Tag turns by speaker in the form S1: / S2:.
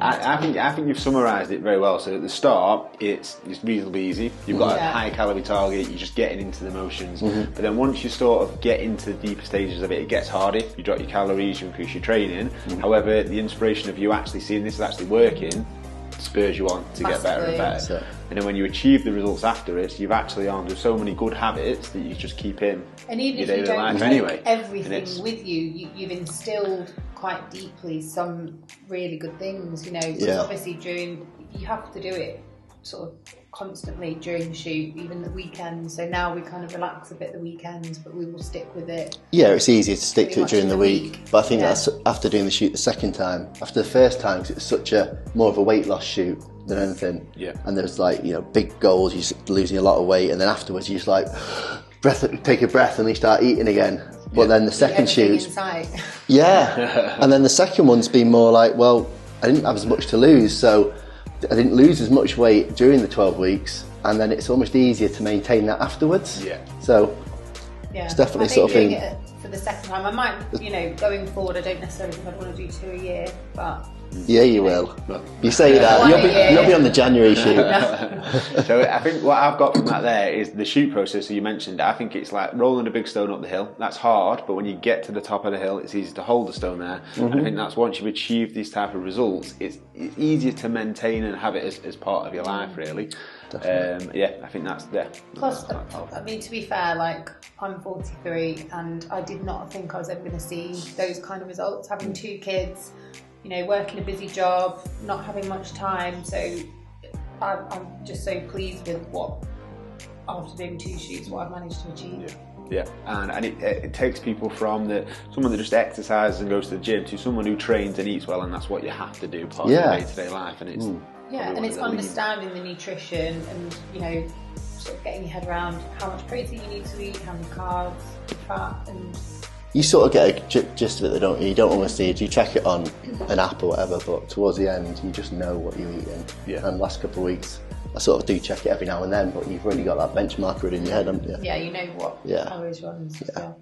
S1: I think you've summarised it very well. So at the start, it's reasonably easy. You've got a high calorie target. You're just getting into the motions. But then once you sort of get into the deeper stages of it, it gets harder. You drop your calories, you increase your training. However, the inspiration of you actually seeing this is actually working spurs you on to get better and better. And then when you achieve the results after it, you've actually armed with so many good habits that you just keep in
S2: and even
S1: your
S2: if you
S1: daily
S2: don't
S1: life
S2: take
S1: anyway.
S2: Everything with you've instilled quite deeply some really good things, you know, because obviously you have to do it sort of constantly during the shoot, even the weekends. So now we kind of relax a bit the weekends, but we will stick with it.
S3: Yeah, it's easier to stick to it during the week. But I think that's after doing the shoot the second time. After the first time, 'cause it's such a more of a weight loss shoot than anything. Yeah. And there's like, you know, big goals, you're losing a lot of weight, and then afterwards you just like take a breath and you start eating again. But then the second shoot, and then the second one's been more like, well, I didn't have as much to lose, so I didn't lose as much weight during the 12 weeks, and then it's almost easier to maintain that afterwards. Yeah. So it's definitely sort of thing.
S2: It for the second time, I might, you know, going forward, I don't necessarily think I'd want to do 2 a year, but.
S3: Yeah, you will. You say that, you'll be on the January shoot.
S1: So I think what I've got from that there is the shoot process that you mentioned. I think it's like rolling a big stone up the hill. That's hard, but when you get to the top of the hill, it's easy to hold the stone there. And I think that's once you've achieved these type of results, it's easier to maintain and have it as part of your life, really. I think that's
S2: Plus, I mean, to be fair, like, I'm 43 and I did not think I was ever going to see those kind of results. Having 2 kids, you know, working a busy job, not having much time, so I'm just so pleased with what, after doing 2 shoots, what I've managed to achieve.
S1: Yeah, and it takes people from someone that just exercises and goes to the gym to someone who trains and eats well, and that's what you have to do part of your day-to-day life. And it's
S2: and it's understanding the nutrition and, you know, sort of getting your head around how much protein you need to eat, how many carbs, fat, and.
S3: You sort of get a gist of it, don't you? You don't always see it. You check it on an app or whatever, but towards the end, you just know what you're eating. Yeah. And the last couple of weeks, I sort of do check it every now and then, but you've really got that benchmark in your head, haven't you?
S2: Yeah, you know what calories runs. Yeah.